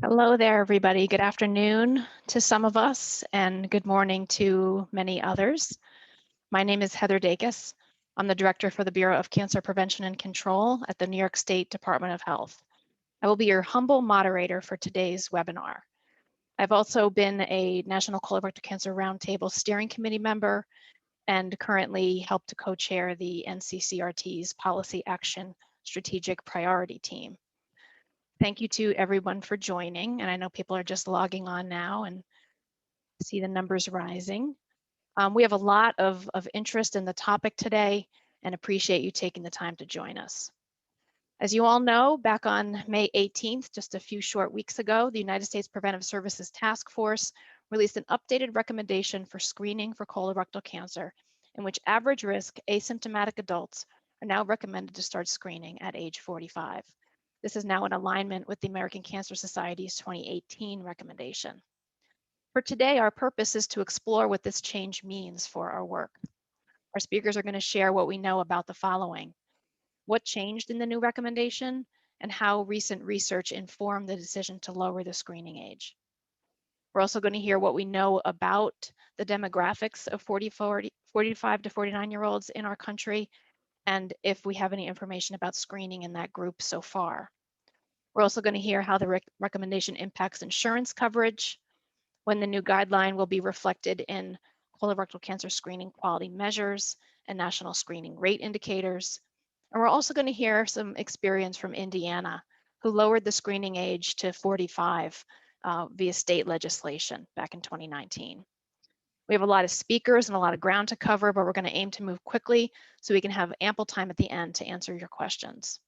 Hello there, everybody. Good afternoon to some of us and good morning to many others. My name is Heather Dacus. I'm the Director for the Bureau of Cancer Prevention and Control at the New York State Department of Health. I will be your humble moderator for today's webinar. I've also been a National Colorectal Cancer Roundtable Steering Committee member and currently help to co-chair the NCCRT's Policy Action Strategic Priority Team. Thank you to everyone for joining, and I know people are just logging on now and see the numbers rising. We have a lot of interest in the topic today and appreciate you taking the time to join us. As you all know, back on May 18th, just a few short weeks ago, the United States Preventive Services Task Force released an updated recommendation for screening for colorectal cancer, in which average risk asymptomatic adults are now recommended to start screening at age 45. This is now in alignment with the American Cancer Society's 2018 recommendation. For today, our purpose is to explore what this change means for our work. Our speakers are going to share what we know about the following: what changed in the new recommendation, and how recent research informed the decision to lower the screening age. We're also going to hear what we know about the demographics of 45 to 49-year-olds in our country, and if we have any information about screening in that group so far. We're also going to hear how the recommendation impacts insurance coverage, when the new guideline will be reflected in colorectal cancer screening quality measures and national screening rate indicators. And we're also going to hear some experience from Indiana, who lowered the screening age to 45 via state legislation back in 2019. We have a lot of speakers and a lot of ground to cover, but we're going to aim to move quickly so we can have ample time at the end to answer your questions.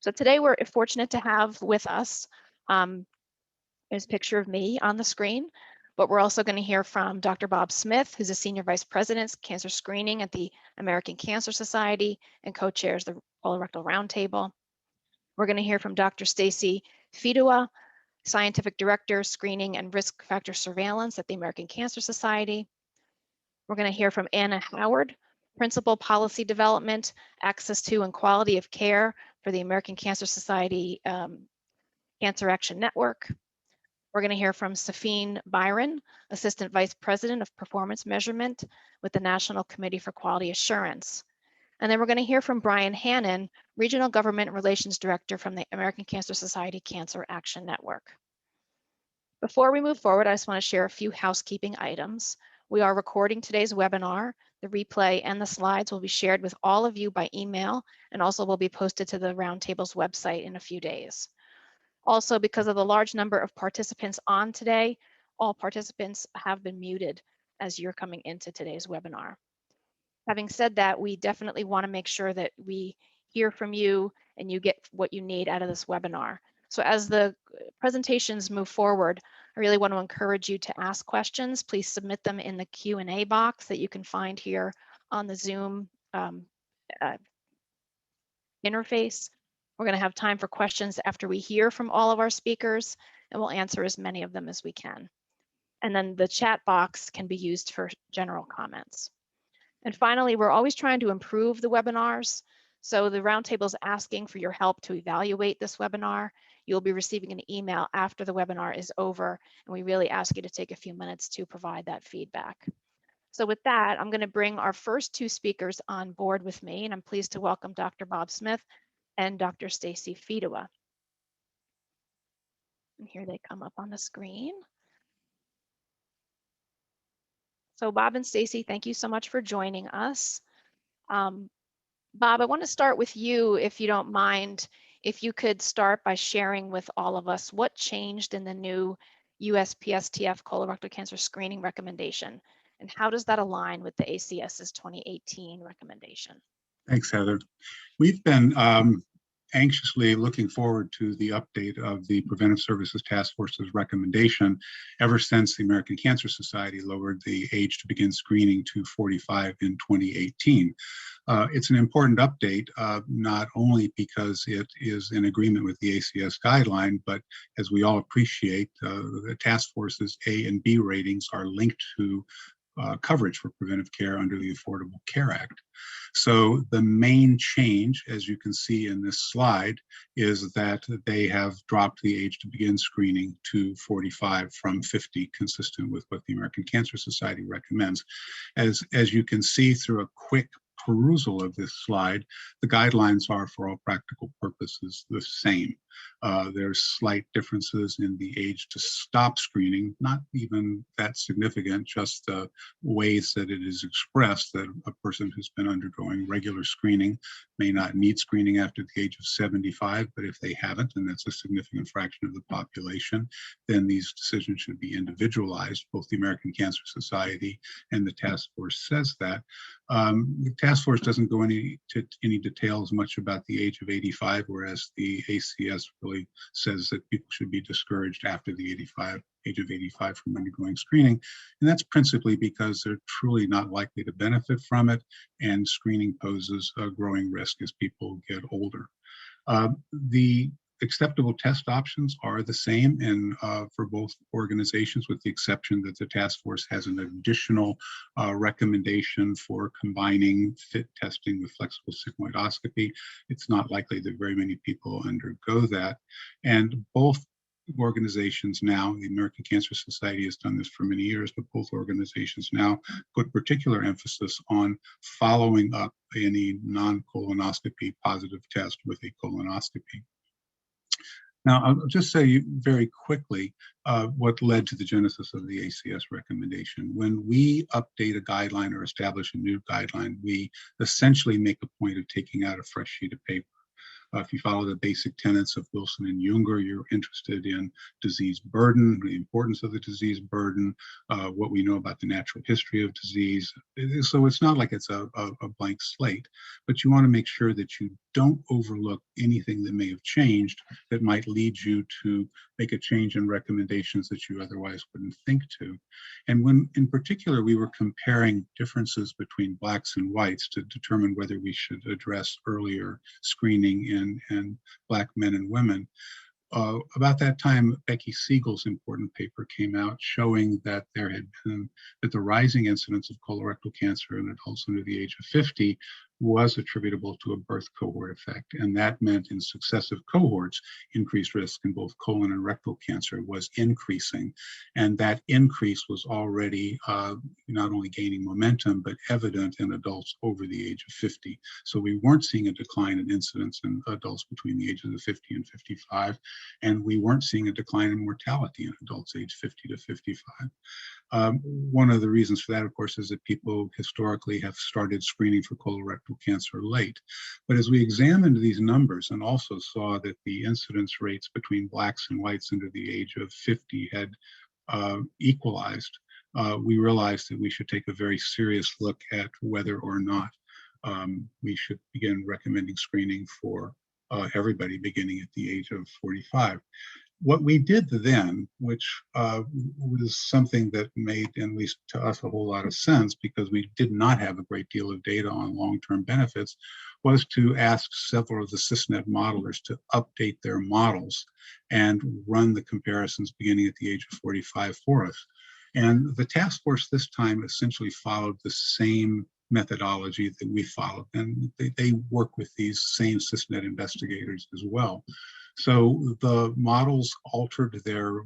So today we're fortunate to have with us, there's a picture of me on the screen, but we're also going to hear from Dr. Bob Smith, who's a Senior Vice President, Cancer Screening at the American Cancer Society and co-chairs the Colorectal Roundtable. We're going to hear from Dr. Stacy Fidua, Scientific Director, Screening and Risk Factor Surveillance at the American Cancer Society. We're going to hear from Anna Howard, Principal Policy Development, Access to and Quality of Care for the American Cancer Society Cancer Action Network. We're going to hear from Safine Byron, Assistant Vice President of Performance Measurement with the National Committee for Quality Assurance. And then we're going to hear from Brian Hannon, Regional Government Relations Director from the American Cancer Society Cancer Action Network. Before we move forward, I just want to share a few housekeeping items. We are recording today's webinar. The replay and the slides will be shared with all of you by email and also will be posted to the Roundtable's website in a few days. Also, because of the large number of participants on today, all participants have been muted as you're coming into today's webinar. Having said that, we definitely want to make sure that we hear from you and you get what you need out of this webinar. So as the presentations move forward, I really want to encourage you to ask questions. Please submit them in the Q&A box that you can find here on the Zoom interface. We're going to have time for questions after we hear from all of our speakers, and we'll answer as many of them as we can. And then the chat box can be used for general comments. And finally, we're always trying to improve the webinars. So the Roundtable is asking for your help to evaluate this webinar. You'll be receiving an email after the webinar is over, and we really ask you to take a few minutes to provide that feedback. So with that, I'm going to bring our first two speakers on board with me, and I'm pleased to welcome Dr. Bob Smith and Dr. Stacy Fidua. And here they come up on the screen. So Bob and Stacy, thank you so much for joining us. Bob, I want to start with you, if you don't mind, if you could start by sharing with all of us what changed in the new USPSTF colorectal cancer screening recommendation, and how does that align with the ACS's 2018 recommendation? Thanks, Heather. We've been anxiously looking forward to the update of the Preventive Services Task Force's recommendation ever since the American Cancer Society lowered the age to begin screening to 45 in 2018. It's an important update, not only because it is in agreement with the ACS guideline, but as we all appreciate, the task force's A and B ratings are linked to coverage for preventive care under the Affordable Care Act. So the main change, as you can see in this slide, is that they have dropped the age to begin screening to 45 from 50, consistent with what the American Cancer Society recommends. As you can see through a quick perusal of this slide, the guidelines are, for all practical purposes, the same. There's slight differences in the age to stop screening, not even that significant, just the ways that it is expressed, that a person who's been undergoing regular screening may not need screening after the age of 75, but if they haven't, and that's a significant fraction of the population, then these decisions should be individualized. Both the American Cancer Society and the task force says that. The task force doesn't go into any details much about the age of 85, whereas the ACS really says that people should be discouraged after the age of 85 from undergoing screening. And that's principally because they're truly not likely to benefit from it, and screening poses a growing risk as people get older. The acceptable test options are the same for both organizations, with the exception that the task force has an additional recommendation for combining FIT testing with flexible sigmoidoscopy. It's not likely that very many people undergo that. And both organizations now, the American Cancer Society has done this for many years, but both organizations now put particular emphasis on following up any non-colonoscopy positive test with a colonoscopy. Now, I'll just say very quickly what led to the genesis of the ACS recommendation. When we update a guideline or establish a new guideline, we essentially make a point of taking out a fresh sheet of paper. If you follow the basic tenets of Wilson and Junger, you're interested in disease burden, the importance of the disease burden, what we know about the natural history of disease. So it's not like it's a blank slate, but you want to make sure that you don't overlook anything that may have changed that might lead you to make a change in recommendations that you otherwise wouldn't think to. And when, in particular, we were comparing differences between Blacks and whites to determine whether we should address earlier screening in Black men and women, about that time, Becky Siegel's important paper came out showing that that the rising incidence of colorectal cancer in adults under the age of 50 was attributable to a birth cohort effect. And that meant in successive cohorts, increased risk in both colon and rectal cancer was increasing. And that increase was already not only gaining momentum, but evident in adults over the age of 50. So we weren't seeing a decline in incidence in adults between the ages of 50 and 55. And we weren't seeing a decline in mortality in adults aged 50 to 55. One of the reasons for that, of course, is that people historically have started screening for colorectal cancer late. But as we examined these numbers and also saw that the incidence rates between Blacks and whites under the age of 50 had equalized, we realized that we should take a very serious look at whether or not we should begin recommending screening for everybody beginning at the age of 45. What we did then, which was something that made, at least to us, a whole lot of sense because we did not have a great deal of data on long-term benefits, was to ask several of the CISNET modelers to update their models and run the comparisons beginning at the age of 45 for us. And the task force this time essentially followed the same methodology that we followed, and they work with these same CISNET investigators as well. So the models altered their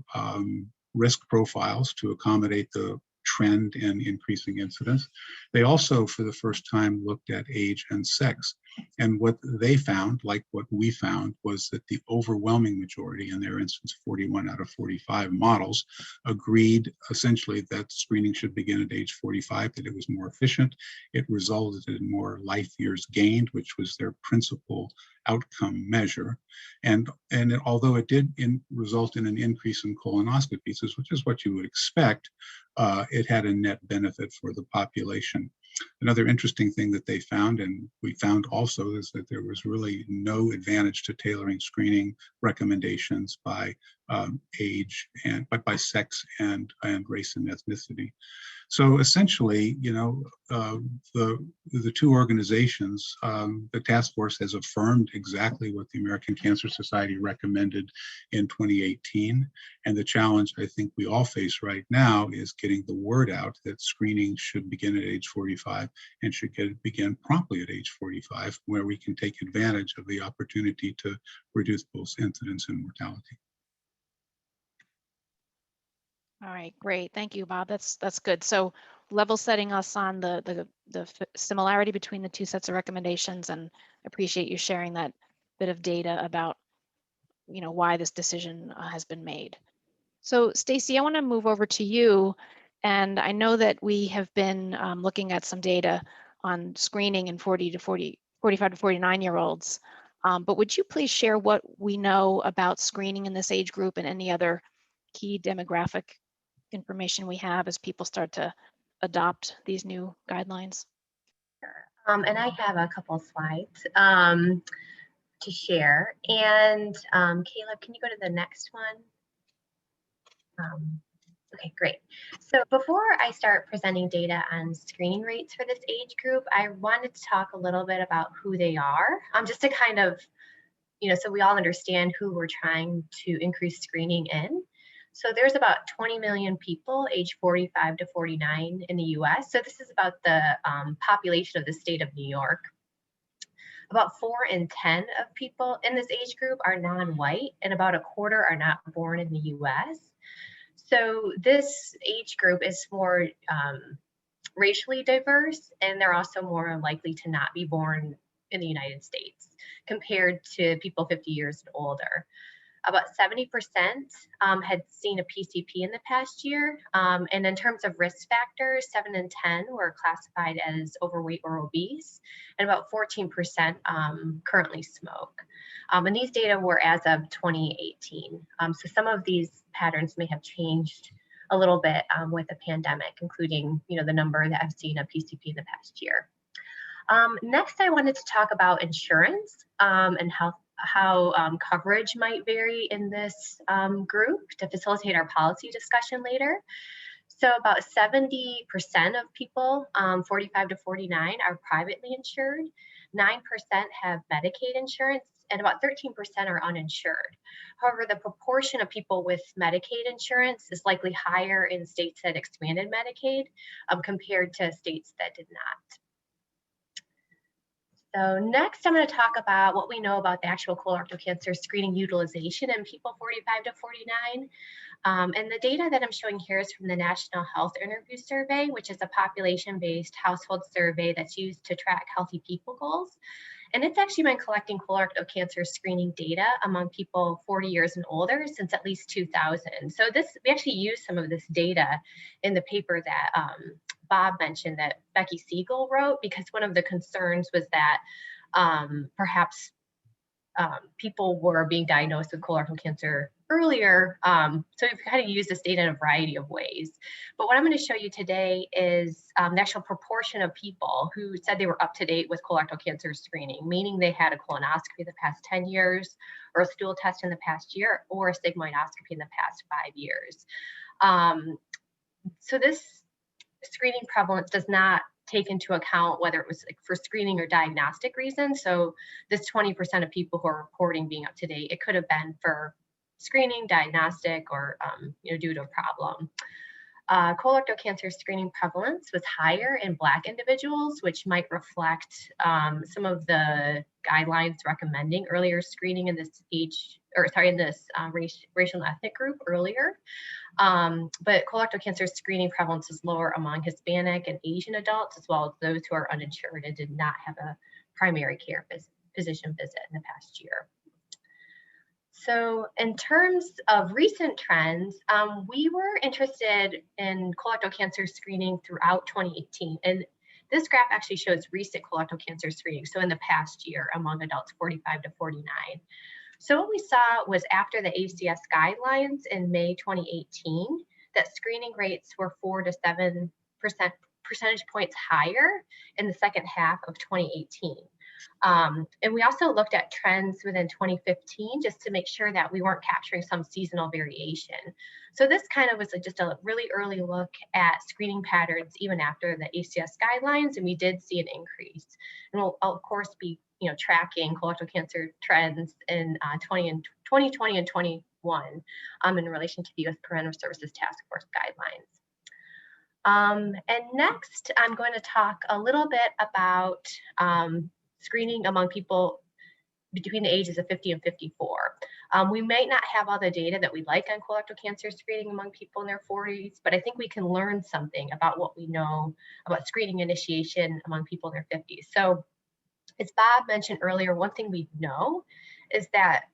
risk profiles to accommodate the trend in increasing incidence. They also, for the first time, looked at age and sex. And what they found, like what we found, was that the overwhelming majority, in their instance, 41 out of 45 models, agreed essentially that screening should begin at age 45, that it was more efficient. It resulted in more life years gained, which was their principal outcome measure. And although it did result in an increase in colonoscopies, which is what you would expect, it had a net benefit for the population. Another interesting thing that they found, and we found also, is that there was really no advantage to tailoring screening recommendations by age, but by sex and race and ethnicity. So essentially, the two organizations, the task force has affirmed exactly what the American Cancer Society recommended in 2018. And the challenge I think we all face right now is getting the word out that screening should begin at age 45 and should begin promptly at age 45, where we can take advantage of the opportunity to reduce both incidence and mortality. All right, great. Thank you, Bob. That's good. So level setting us on the similarity between the two sets of recommendations, and appreciate you sharing that bit of data about why this decision has been made. So Stacy, I want to move over to you, and I know that we have been looking at some data on screening in 45 to 49-year-olds. But would you please share what we know about screening in this age group and any other key demographic information we have as people start to adopt these new guidelines? And I have a couple slides to share. And Caleb, can you go to the next one? Okay, great. So before I start presenting data on screening rates for this age group, I wanted to talk a little bit about who they are, just to kind of, so we all understand who we're trying to increase screening in. So there's about 20 million people age 45 to 49 in the US. So this is about the population of the state of New York. About 4 in 10 of people in this age group are non-white, and about a quarter are not born in the US. So this age group is more racially diverse, and they're also more likely to not be born in the United States compared to people 50 years and older. About 70% had seen a PCP in the past year. And in terms of risk factors, 7 in 10 were classified as overweight or obese, and about 14% currently smoke. And these data were as of 2018. So some of these patterns may have changed a little bit with the pandemic, including the number that I've seen a PCP in the past year. Next, I wanted to talk about insurance and how coverage might vary in this group to facilitate our policy discussion later. So about 70% of people 45 to 49 are privately insured, 9% have Medicaid insurance, and about 13% are uninsured. However, the proportion of people with Medicaid insurance is likely higher in states that expanded Medicaid compared to states that did not. So next, I'm going to talk about what we know about the actual colorectal cancer screening utilization in people 45 to 49. And the data that I'm showing here is from the National Health Interview Survey, which is a population-based household survey that's used to track healthy people goals. And it's actually been collecting colorectal cancer screening data among people 40 years and older since at least 2000. So we actually used some of this data in the paper that Bob mentioned that Becky Siegel wrote, because one of the concerns was that perhaps people were being diagnosed with colorectal cancer earlier. So we've kind of used this data in a variety of ways. But what I'm going to show you today is the actual proportion of people who said they were up to date with colorectal cancer screening, meaning they had a colonoscopy the past 10 years, or a stool test in the past year, or a sigmoidoscopy in the past 5 years. So this screening prevalence does not take into account whether it was for screening or diagnostic reasons. So this 20% of people who are reporting being up to date, it could have been for screening, diagnostic, or due to a problem. Colorectal cancer screening prevalence was higher in Black individuals, which might reflect some of the guidelines recommending earlier screening in this racial and ethnic group earlier. But colorectal cancer screening prevalence is lower among Hispanic and Asian adults, as well as those who are uninsured and did not have a primary care physician visit in the past year. So in terms of recent trends, we were interested in colorectal cancer screening throughout 2018. And this graph actually shows recent colorectal cancer screening, so in the past year among adults 45 to 49. So what we saw was after the ACS guidelines in May 2018, that screening rates were 4 to 7% percentage points higher in the second half of 2018. And we also looked at trends within 2015 just to make sure that we weren't capturing some seasonal variation. So this kind of was just a really early look at screening patterns even after the ACS guidelines, and we did see an increase. And we'll of course be tracking colorectal cancer trends in 2020 and 21 in relation to the U.S. Preventive Services Task Force guidelines. And next, I'm going to talk a little bit about screening among people between the ages of 50 and 54. We might not have all the data that we'd like on colorectal cancer screening among people in their 40s, but I think we can learn something about what we know about screening initiation among people in their 50s. So as Bob mentioned earlier, one thing we know is that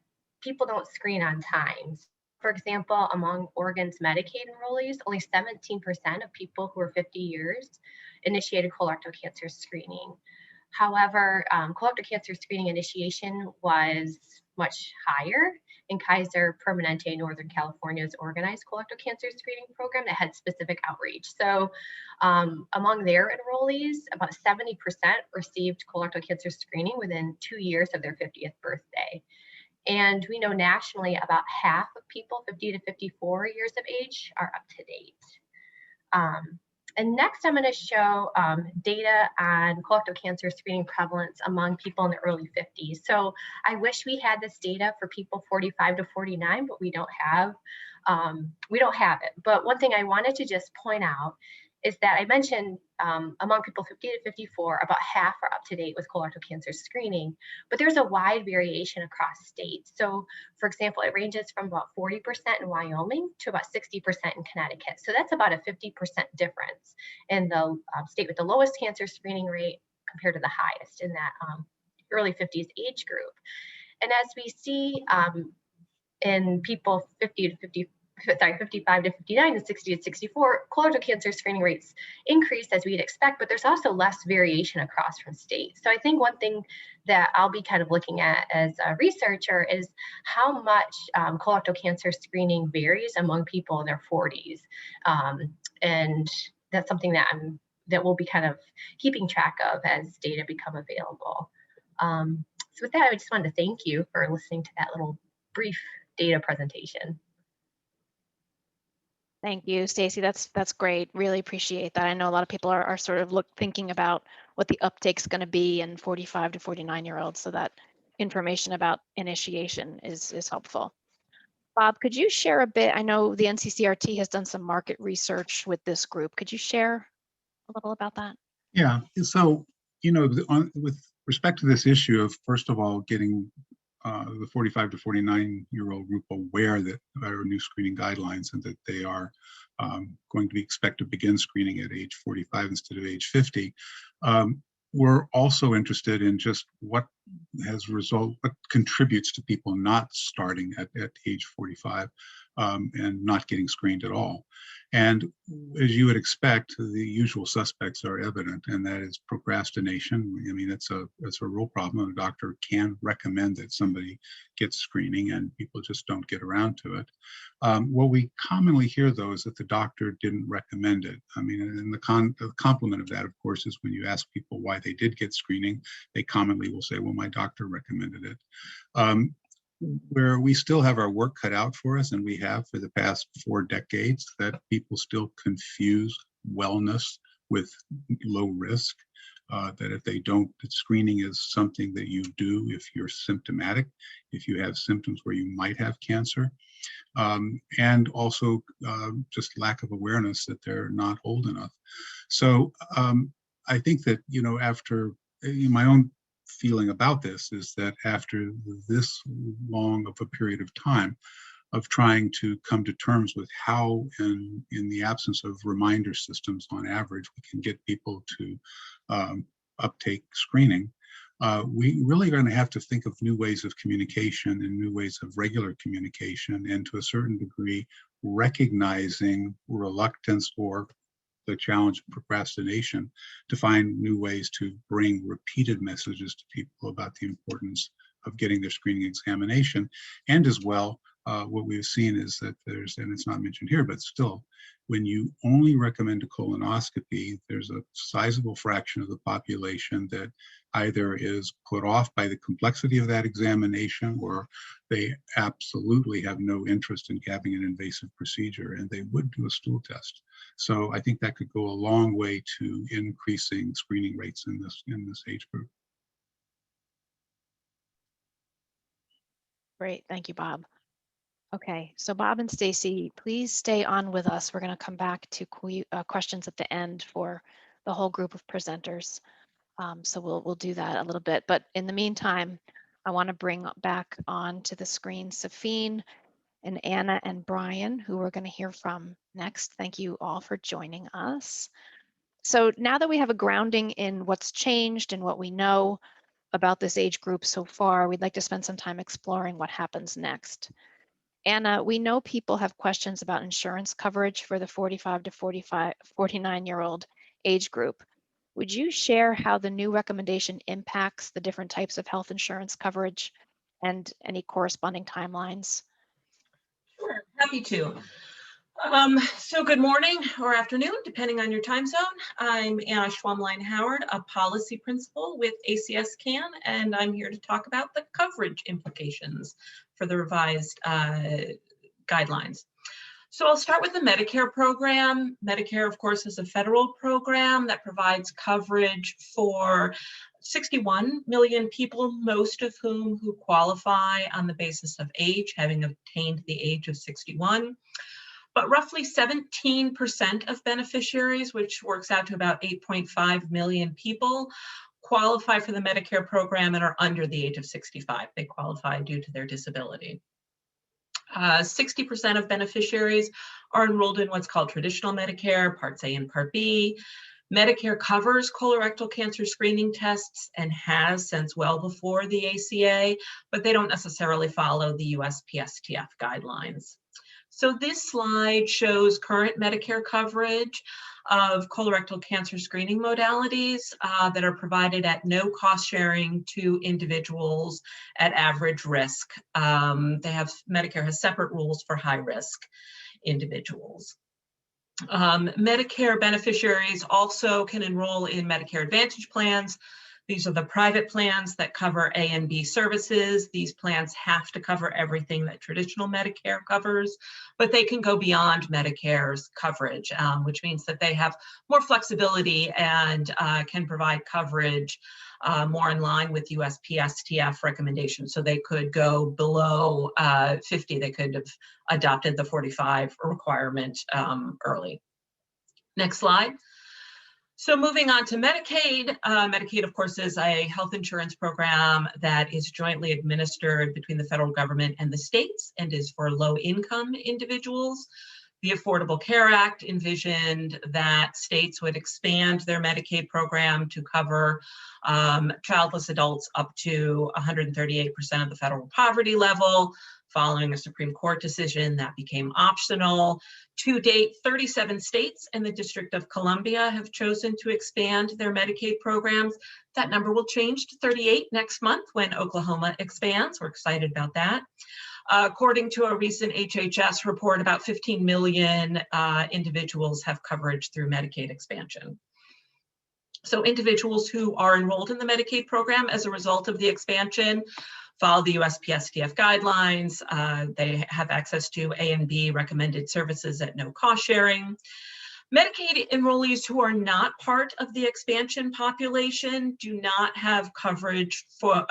people don't screen on time. For example, among Oregon's Medicaid enrollees, only 17% of people who are 50 years initiated colorectal cancer screening. However, colorectal cancer screening initiation was much higher in Kaiser Permanente, Northern California's organized colorectal cancer screening program that had specific outreach. So among their enrollees, about 70% received colorectal cancer screening within 2 years of their 50th birthday. And we know nationally about half of people 50 to 54 years of age are up to date. And next, I'm going to show data on colorectal cancer screening prevalence among people in the early 50s. So I wish we had this data for people 45 to 49, but we don't have it. But one thing I wanted to just point out is that I mentioned among people 50 to 54, about half are up to date with colorectal cancer screening, but there's a wide variation across states. So for example, it ranges from about 40% in Wyoming to about 60% in Connecticut. So that's about a 50% difference in the state with the lowest cancer screening rate compared to the highest in that early 50s age group. And as we see in people 55 to 59 and 60 to 64, colorectal cancer screening rates increase as we'd expect, but there's also less variation across from states. So I think one thing that I'll be kind of looking at as a researcher is how much colorectal cancer screening varies among people in their 40s. And that's something that we'll be kind of keeping track of as data become available. So with that, I just wanted to thank you for listening to that little brief data presentation. Thank you, Stacy. That's great. Really appreciate that. I know a lot of people are sort of thinking about what the uptake's going to be in 45 to 49-year-olds, so that information about initiation is helpful. Bob, could you share a bit? I know the NCCRT has done some market research with this group. Could you share a little about that? Yeah. So, with respect to this issue of, first of all, getting the 45 to 49-year-old group aware that there are new screening guidelines and that they are going to be expected to begin screening at age 45 instead of age 50. We're also interested in just what contributes to people not starting at age 45 and not getting screened at all. And as you would expect, the usual suspects are evident, and that is procrastination. I mean, it's a real problem. A doctor can recommend that somebody gets screening, and people just don't get around to it. What we commonly hear, though, is that the doctor didn't recommend it. I mean, and the complement of that, of course, is when you ask people why they did get screening, they commonly will say, well, my doctor recommended it. Where we still have our work cut out for us, and we have for the past 4 decades, that people still confuse wellness with low risk, that if they don't, that screening is something that you do if you're symptomatic, if you have symptoms where you might have cancer, and also just lack of awareness that they're not old enough. So I think that, after my own feeling about this is that after this long of a period of time of trying to come to terms with how, in the absence of reminder systems on average, we can get people to uptake screening, we really are going to have to think of new ways of communication and new ways of regular communication, and to a certain degree, recognizing reluctance or the challenge of procrastination, to find new ways to bring repeated messages to people about the importance of getting their screening examination, and as well what we've seen is that there's, and it's not mentioned here, but still, when you only recommend a colonoscopy, there's a sizable fraction of the population that either is put off by the complexity of that examination, or they absolutely have no interest in having an invasive procedure, and they would do a stool test. So I think that could go a long way to increasing screening rates in this age group. Great, thank you, Bob. Okay, so Bob and Stacy, please stay on with us. We're going to come back to questions at the end for the whole group of presenters. So we'll do that a little bit. But in the meantime, I want to bring back onto the screen Safine and Anna and Brian, who we're going to hear from next. Thank you all for joining us. So now that we have a grounding in what's changed and what we know about this age group so far, we'd like to spend some time exploring what happens next. Anna, we know people have questions about insurance coverage for the 45 to 49-year-old age group. Would you share how the new recommendation impacts the different types of health insurance coverage and any corresponding timelines? Sure, happy to. So good morning or afternoon, depending on your time zone. I'm Anna Schwamline-Howard, a policy principal with ACS CAN, and I'm here to talk about the coverage implications for the revised guidelines. So I'll start with the Medicare program. Medicare, of course, is a federal program that provides coverage for 61 million people, most of whom qualify on the basis of age, having obtained the age of 61. But roughly 17% of beneficiaries, which works out to about 8.5 million people, qualify for the Medicare program and are under the age of 65. They qualify due to their disability. 60% of beneficiaries are enrolled in what's called traditional Medicare, Parts A and Part B. Medicare covers colorectal cancer screening tests and has since well before the ACA, but they don't necessarily follow the USPSTF guidelines. So this slide shows current Medicare coverage of colorectal cancer screening modalities that are provided at no cost sharing to individuals at average risk. Medicare has separate rules for high risk individuals. Medicare beneficiaries also can enroll in Medicare Advantage plans. These are the private plans that cover A and B services. These plans have to cover everything that traditional Medicare covers, but they can go beyond Medicare's coverage, which means that they have more flexibility and can provide coverage more in line with USPSTF recommendations. So they could go below 50. They could have adopted the 45 requirement early. Next slide. So moving on to Medicaid. Medicaid, of course, is a health insurance program that is jointly administered between the federal government and the states and is for low-income individuals. The Affordable Care Act envisioned that states would expand their Medicaid program to cover childless adults up to 138% of the federal poverty level. Following a Supreme Court decision, that became optional. To date, 37 states and the District of Columbia have chosen to expand their Medicaid programs. That number will change to 38 next month when Oklahoma expands. We're excited about that. According to a recent HHS report, about 15 million individuals have coverage through Medicaid expansion. So individuals who are enrolled in the Medicaid program as a result of the expansion follow the USPSTF guidelines. They have access to A and B recommended services at no cost sharing. Medicaid enrollees who are not part of the expansion population do not have coverage for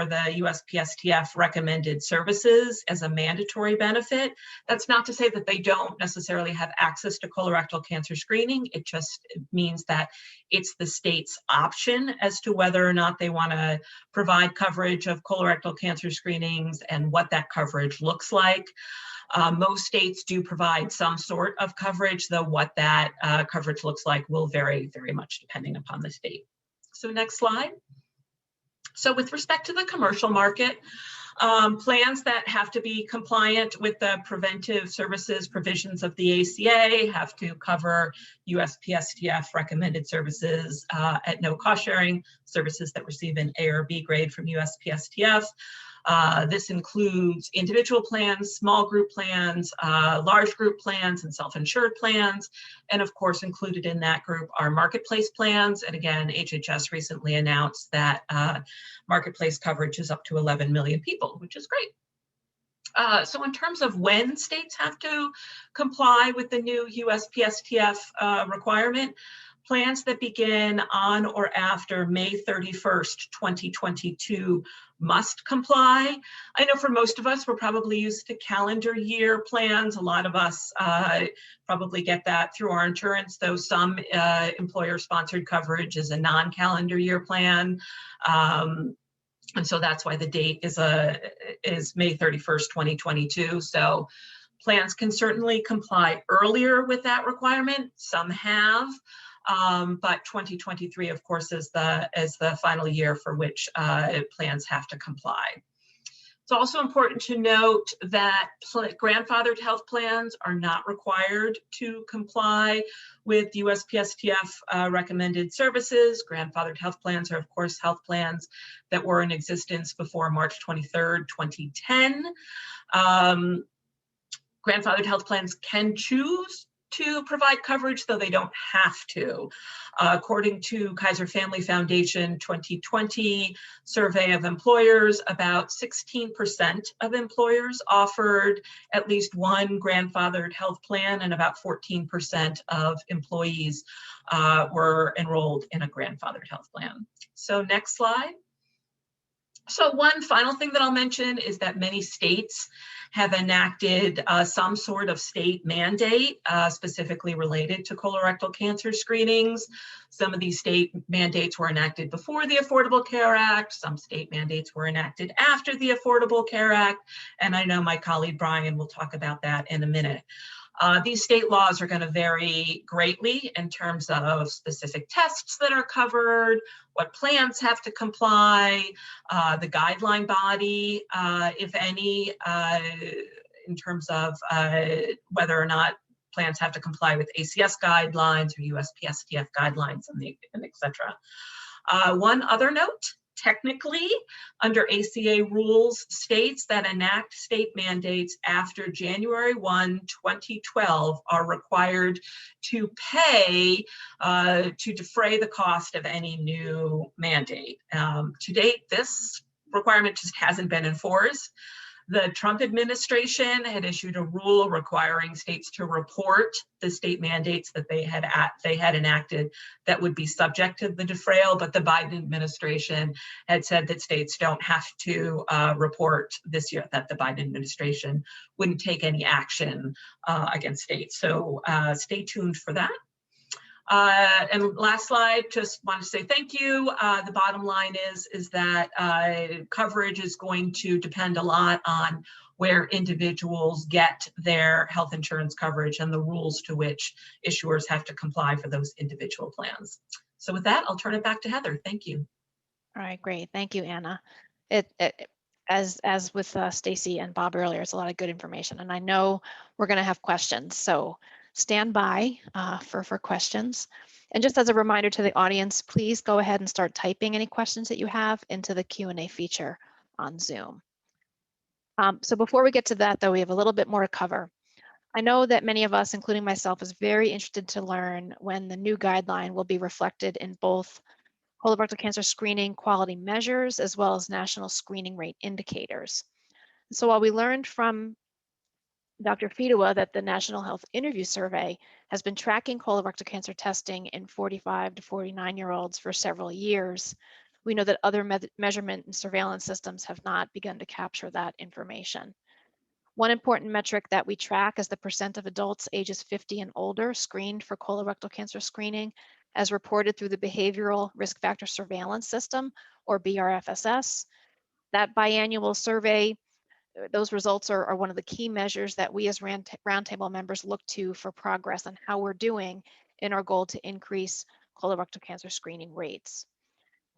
the USPSTF recommended services as a mandatory benefit. That's not to say that they don't necessarily have access to colorectal cancer screening. It just means that it's the state's option as to whether or not they want to provide coverage of colorectal cancer screenings and what that coverage looks like. Most states do provide some sort of coverage, though what that coverage looks like will vary very much depending upon the state. So next slide. So with respect to the commercial market, plans that have to be compliant with the preventive services provisions of the ACA have to cover USPSTF recommended services at no cost sharing, services that receive an A or B grade from USPSTF. This includes individual plans, small group plans, large group plans, and self-insured plans. And of course, included in that group are marketplace plans. And again, HHS recently announced that marketplace coverage is up to 11 million people, which is great. So in terms of when states have to comply with the new USPSTF requirement, plans that begin on or after May 31st, 2022 must comply. I know for most of us, we're probably used to calendar year plans. A lot of us probably get that through our insurance, though some employer-sponsored coverage is a non-calendar year plan. And so that's why the date is May 31st, 2022. So plans can certainly comply earlier with that requirement. Some have, but 2023, of course, is the final year for which plans have to comply. It's also important to note that grandfathered health plans are not required to comply with USPSTF recommended services. Grandfathered health plans are, of course, health plans that were in existence before March 23rd, 2010. Grandfathered health plans can choose to provide coverage, though they don't have to. According to Kaiser Family Foundation 2020 survey of employers, about 16% of employers offered at least one grandfathered health plan, and about 14% of employees were enrolled in a grandfathered health plan. So next slide. So one final thing that I'll mention is that many states have enacted some sort of state mandate specifically related to colorectal cancer screenings. Some of these state mandates were enacted before the Affordable Care Act. Some state mandates were enacted after the Affordable Care Act. And I know my colleague Brian will talk about that in a minute. These state laws are going to vary greatly in terms of specific tests that are covered, what plans have to comply, the guideline body, if any, in terms of whether or not plans have to comply with ACS guidelines or USPSTF guidelines, and et cetera. One other note. Technically, under ACA rules, states that enact state mandates after January 1, 2012 are required to pay to defray the cost of any new mandate. To date, this requirement just hasn't been enforced. The Trump administration had issued a rule requiring states to report the state mandates that they had enacted that would be subject to the defrayal, but the Biden administration had said that states don't have to report this year, that the Biden administration wouldn't take any action against states. So stay tuned for that. And last slide, just want to say thank you. The bottom line is that coverage is going to depend a lot on where individuals get their health insurance coverage and the rules to which issuers have to comply for those individual plans. So with that, I'll turn it back to Heather. Thank you. All right, great. Thank you, Anna. As with Stacy and Bob earlier, it's a lot of good information, and I know we're going to have questions. So stand by for questions. And just as a reminder to the audience, please go ahead and start typing any questions that you have into the Q&A feature on Zoom. So before we get to that, though, we have a little bit more to cover. I know that many of us, including myself, is very interested to learn when the new guideline will be reflected in both colorectal cancer screening quality measures as well as national screening rate indicators. So while we learned from Dr. Fidua that the National Health Interview Survey has been tracking colorectal cancer testing in 45 to 49-year-olds for several years, we know that other measurement and surveillance systems have not begun to capture that information. One important metric that we track is the percent of adults ages 50 and older screened for colorectal cancer screening as reported through the Behavioral Risk Factor Surveillance System, or BRFSS. That biannual survey, those results are one of the key measures that we as Roundtable members look to for progress on how we're doing in our goal to increase colorectal cancer screening rates.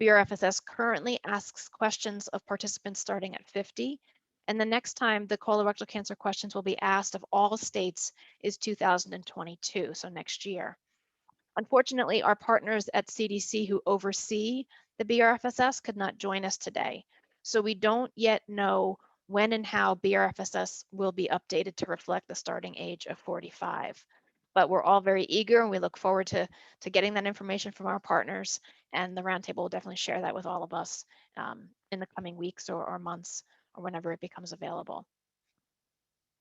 BRFSS currently asks questions of participants starting at 50, and the next time the colorectal cancer questions will be asked of all states is 2022, so next year. Unfortunately, our partners at CDC who oversee the BRFSS could not join us today. So we don't yet know when and how BRFSS will be updated to reflect the starting age of 45. But we're all very eager and we look forward to getting that information from our partners, and the roundtable will definitely share that with all of us in the coming weeks or months or whenever it becomes available.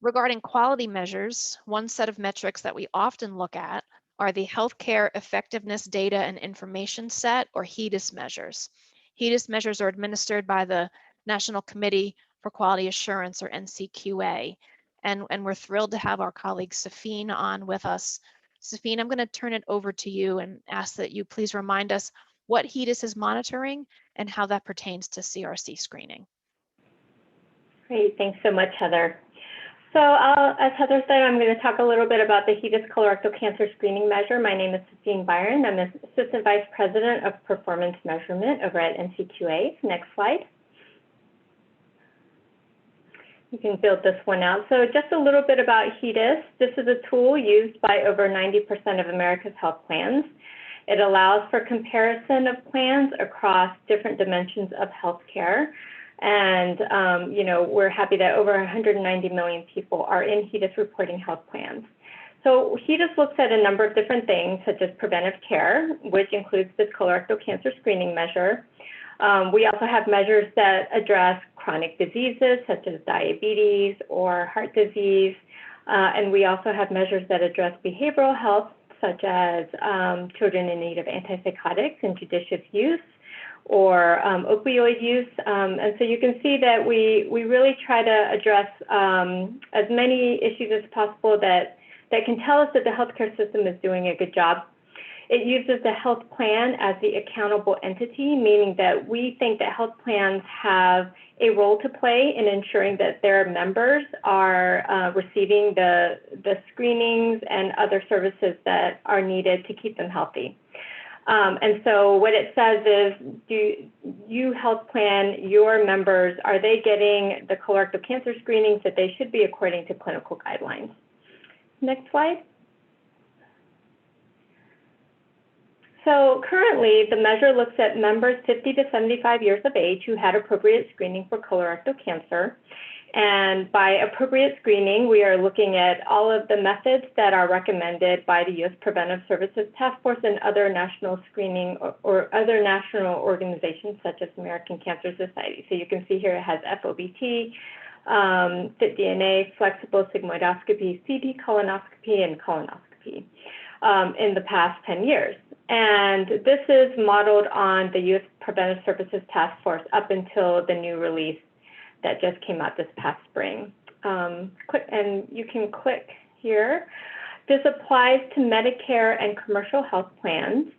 Regarding quality measures, one set of metrics that we often look at are the Healthcare Effectiveness Data and Information Set, or HEDIS measures. HEDIS measures are administered by the National Committee for Quality Assurance, or NCQA. And we're thrilled to have our colleague Safine on with us. Safine, I'm going to turn it over to you and ask that you please remind us what HEDIS is monitoring and how that pertains to CRC screening. Great, thanks so much, Heather. So as Heather said, I'm going to talk a little bit about the HEDIS colorectal cancer screening measure. My name is Safine Byron. I'm Assistant Vice President of Performance Measurement over at NCQA. Next slide. You can build this one out. So just a little bit about HEDIS. This is a tool used by over 90% of America's health plans. It allows for comparison of plans across different dimensions of healthcare. And, you know, we're happy that over 190 million people are in HEDIS reporting health plans. So HEDIS looks at a number of different things, such as preventive care, which includes this colorectal cancer screening measure. We also have measures that address chronic diseases, such as diabetes or heart disease. And we also have measures that address behavioral health, such as children in need of antipsychotics and judicious use, or opioid use. And so you can see that we really try to address as many issues as possible that can tell us that the healthcare system is doing a good job. It uses the health plan as the accountable entity, meaning that we think that health plans have a role to play in ensuring that their members are receiving the screenings and other services that are needed to keep them healthy. And so what it says is, do you health plan, your members, are they getting the colorectal cancer screenings that they should be according to clinical guidelines? Next slide. So currently, the measure looks at members 50 to 75 years of age who had appropriate screening for colorectal cancer. And by appropriate screening, we are looking at all of the methods that are recommended by the U.S. Preventive Services Task Force and other national screening or other national organizations such as American Cancer Society. So you can see here it has FOBT, FIT-DNA, flexible sigmoidoscopy, CT colonoscopy, and colonoscopy in the past 10 years. And this is modeled on the U.S. Preventive Services Task Force up until the new release that just came out this past spring. And you can click here. This applies to Medicare and commercial health plans,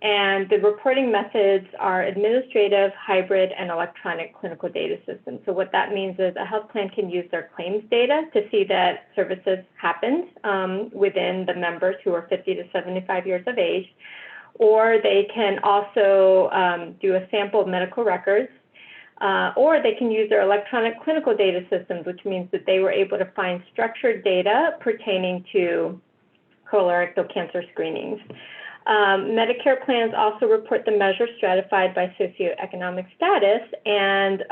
and the reporting methods are administrative, hybrid, and electronic clinical data systems. So what that means is a health plan can use their claims data to see that services happened within the members who are 50 to 75 years of age, or they can also do a sample of medical records, or they can use their electronic clinical data systems, which means that they were able to find structured data pertaining to colorectal cancer screenings. Medicare plans also report the measure stratified by socioeconomic status, and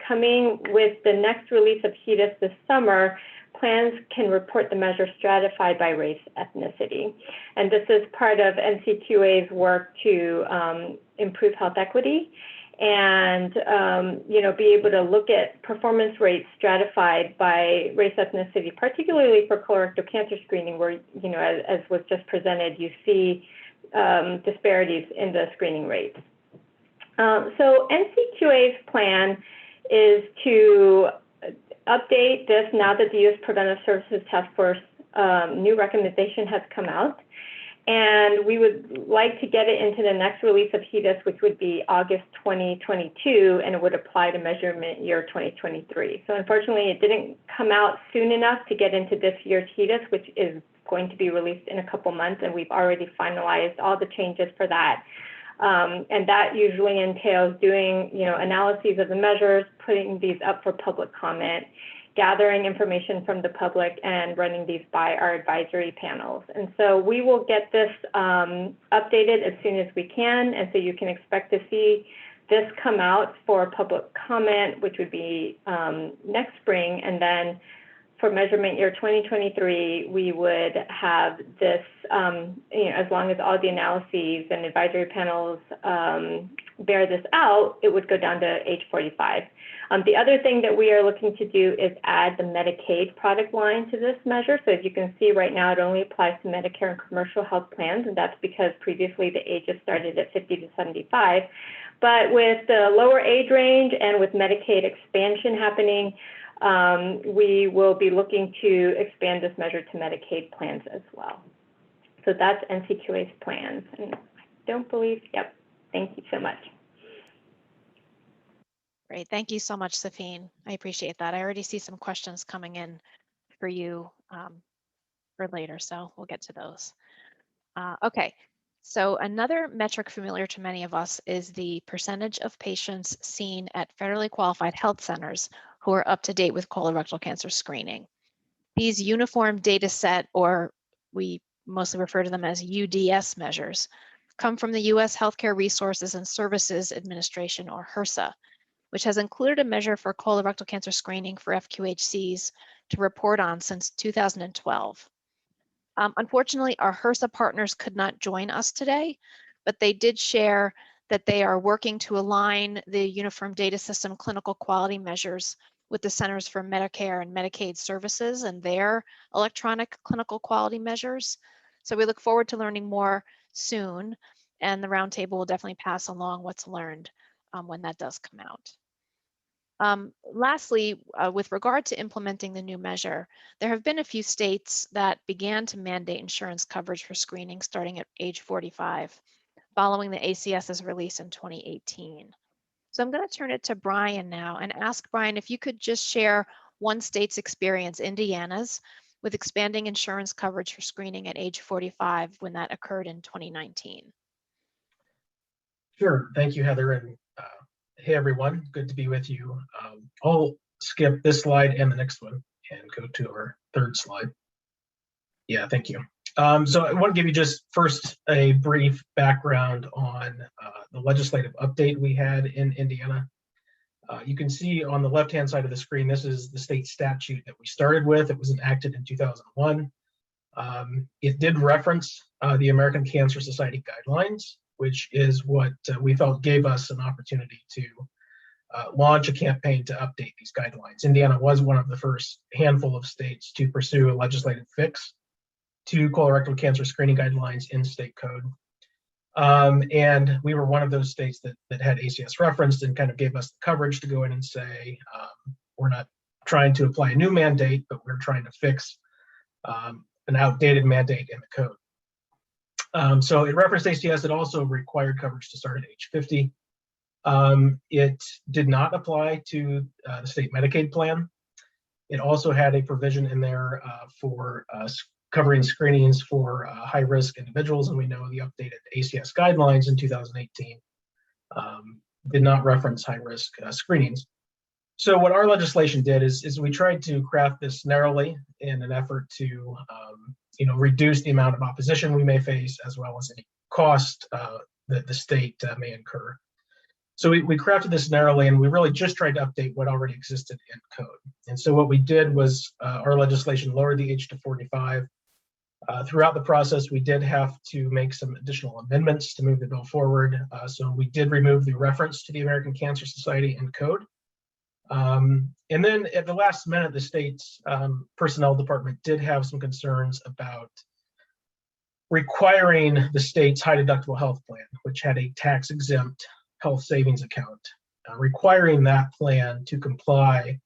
coming with the next release of HEDIS this summer, plans can report the measure stratified by race, ethnicity. And this is part of NCQA's work to improve health equity and you know, be able to look at performance rates stratified by race, ethnicity, particularly for colorectal cancer screening, where, you know, as was just presented, you see disparities in the screening rates. So NCQA's plan is to update this now that the U.S. Preventive Services Task Force new recommendation has come out. And we would like to get it into the next release of HEDIS, which would be August 2022, and it would apply to measurement year 2023. So unfortunately, it didn't come out soon enough to get into this year's HEDIS, which is going to be released in a couple months, and we've already finalized all the changes for that. And that usually entails doing, you know, analyses of the measures, putting these up for public comment, gathering information from the public, and running these by our advisory panels. And so we will get this updated as soon as we can, and so you can expect to see this come out for public comment, which would be next spring, and then for measurement year 2023, we would have this, as long as all the analyses and advisory panels bear this out, it would go down to age 45. The other thing that we are looking to do is add the Medicaid product line to this measure. So as you can see right now, it only applies to Medicare and commercial health plans, and that's because previously the ages started at 50 to 75. But with the lower age range and with Medicaid expansion happening, we will be looking to expand this measure to Medicaid plans as well. So that's NCQA's plans. And I don't believe, yep, thank you so much. Great, thank you so much, Safine. I appreciate that. I already see some questions coming in for you for later, so we'll get to those. Okay, so another metric familiar to many of us is the percentage of patients seen at federally qualified health centers who are up to date with colorectal cancer screening. These uniform data set, or we mostly refer to them as UDS measures, come from the U.S. Healthcare Resources and Services Administration, or HRSA, which has included a measure for colorectal cancer screening for FQHCs to report on since 2012. Unfortunately, our HRSA partners could not join us today, but they did share that they are working to align the Uniform Data System clinical quality measures with the Centers for Medicare and Medicaid Services and their electronic clinical quality measures. So we look forward to learning more soon, and the roundtable will definitely pass along what's learned when that does come out. Lastly, with regard to implementing the new measure, there have been a few states that began to mandate insurance coverage for screening starting at age 45, following the ACS's release in 2018. So I'm going to turn it to Brian now and ask Brian if you could just share one state's experience, Indiana's, with expanding insurance coverage for screening at age 45 when that occurred in 2019. Sure, thank you, Heather, and hey everyone, good to be with you. I'll skip this slide and the next one and go to our third slide. Yeah, thank you. So I want to give you just first a brief background on the legislative update we had in Indiana. You can see on the left-hand side of the screen, this is the state statute that we started with. It was enacted in 2001. It did reference the American Cancer Society guidelines, which is what we felt gave us an opportunity to launch a campaign to update these guidelines. Indiana was one of the first handful of states to pursue a legislative fix to colorectal cancer screening guidelines in state code. And we were one of those states that had ACS referenced and kind of gave us the coverage to go in and say, we're not trying to apply a new mandate, but we're trying to fix an outdated mandate in the code. So it referenced ACS. It also required coverage to start at age 50. It did not apply to the state Medicaid plan. It also had a provision in there for covering screenings for high-risk individuals, and we know the updated ACS guidelines in 2018 did not reference high-risk screenings. So what our legislation did is we tried to craft this narrowly in an effort to reduce the amount of opposition we may face, as well as any cost that the state may incur. So we crafted this narrowly, and we really just tried to update what already existed in code. And so what we did was our legislation lowered the age to 45. Throughout the process, we did have to make some additional amendments to move the bill forward. So we did remove the reference to the American Cancer Society in code. And then at the last minute, the state's personnel department did have some concerns about requiring the state's high deductible health plan, which had a tax exempt health savings account, requiring that plan to comply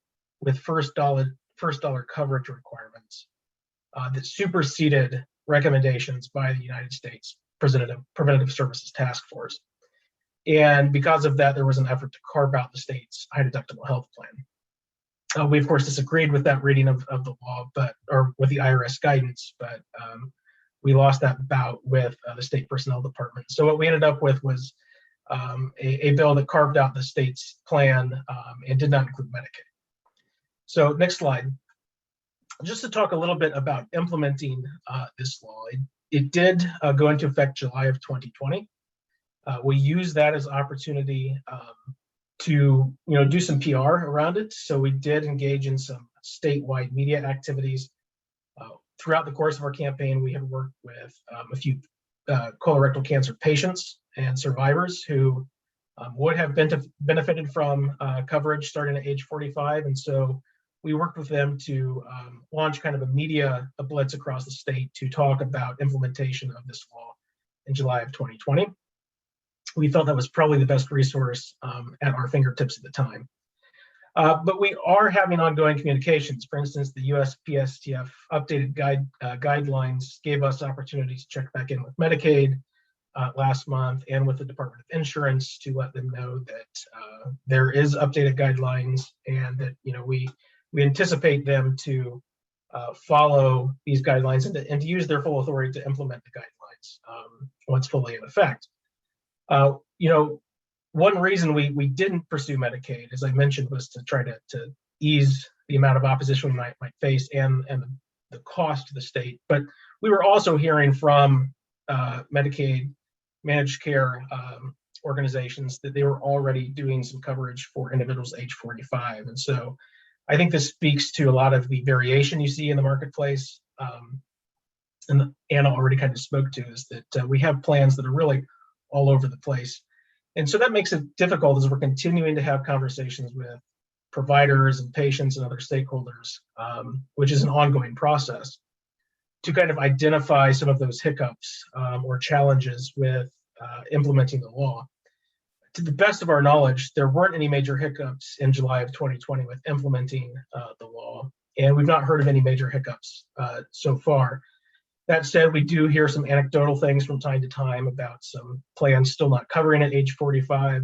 with first dollar coverage requirements that superseded recommendations by the United States Preventive Services Task Force. And because of that, there was an effort to carve out the state's high deductible health plan. We of course disagreed with that reading of the law, or with the IRS guidance, but we lost that bout with the state personnel department. So what we ended up with was a bill that carved out the state's plan and did not include Medicaid. So next slide. Just to talk a little bit about implementing this law, it did go into effect July of 2020. We use that as opportunity to do some PR around it. So we did engage in some statewide media activities. Throughout the course of our campaign, we have worked with a few colorectal cancer patients and survivors who would have benefited from coverage starting at age 45. And so we worked with them to launch kind of a blitz across the state to talk about implementation of this law in July of 2020. We felt that was probably the best resource at our fingertips at the time. But we are having ongoing communications. For instance, the USPSTF updated guidelines gave us opportunities to check back in with Medicaid last month and with the Department of Insurance to let them know that there is updated guidelines and that we anticipate them to follow these guidelines and to use their full authority to implement the guidelines once fully in effect. One reason we didn't pursue Medicaid, as I mentioned, was to try to ease the amount of opposition we might face and the cost to the state. But we were also hearing from Medicaid managed care organizations that they were already doing some coverage for individuals age 45. And so I think this speaks to a lot of the variation you see in the marketplace. And Anna already kind of spoke to is that we have plans that are really all over the place. And so that makes it difficult as we're continuing to have conversations with providers and patients and other stakeholders, which is an ongoing process, to kind of identify some of those hiccups or challenges with implementing the law. To the best of our knowledge, there weren't any major hiccups in July of 2020 with implementing the law, and we've not heard of any major hiccups so far. That said, we do hear some anecdotal things from time to time about some plans still not covering at age 45.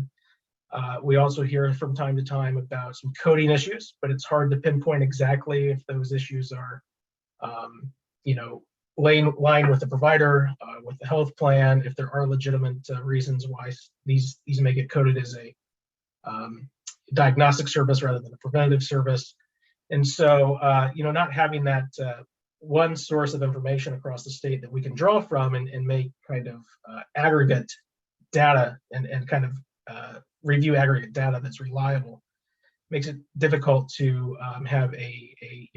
We also hear from time to time about some coding issues, but it's hard to pinpoint exactly if those issues are, line with the provider, with the health plan, if there are legitimate reasons why these may get coded as a diagnostic service rather than a preventative service. And so, not having that one source of information across the state that we can draw from and make kind of aggregate data and kind of review aggregate data that's reliable makes it difficult to have a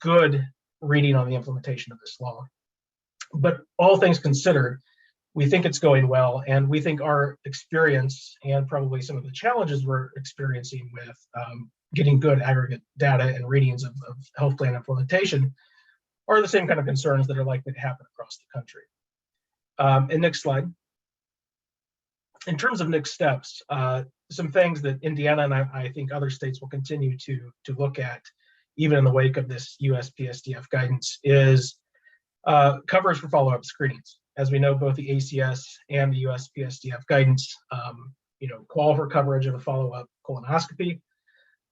good reading on the implementation of this law. But all things considered, we think it's going well, and we think our experience and probably some of the challenges we're experiencing with getting good aggregate data and readings of health plan implementation are the same kind of concerns that are likely to happen across the country. And next slide. In terms of next steps, some things that Indiana and I think other states will continue to look at, even in the wake of this USPSTF guidance, is coverage for follow-up screenings. As we know, both the ACS and the USPSTF guidance call for coverage of a follow-up colonoscopy.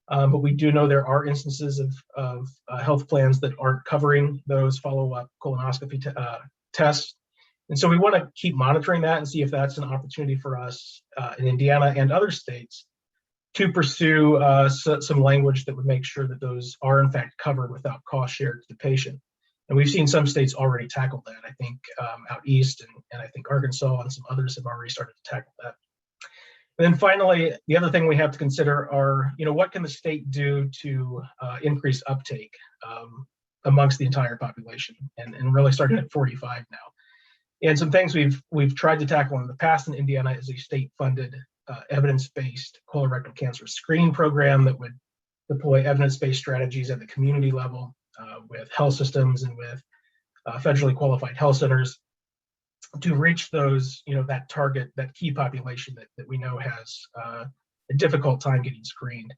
But we do know there are instances of health plans that aren't covering those follow-up colonoscopy tests. And so we want to keep monitoring that and see if that's an opportunity for us in Indiana and other states to pursue some language that would make sure that those are in fact covered without cost shared to the patient. And we've seen some states already tackle that. I think out east and I think Arkansas and some others have already started to tackle that. And then finally, the other thing we have to consider are, what can the state do to increase uptake amongst the entire population, and really starting at 45 now. And some things we've tried to tackle in the past in Indiana is a state-funded evidence-based colorectal cancer screening program that would deploy evidence-based strategies at the community level with health systems and with federally qualified health centers to reach those, that target, that key population that we know has a difficult time getting screened.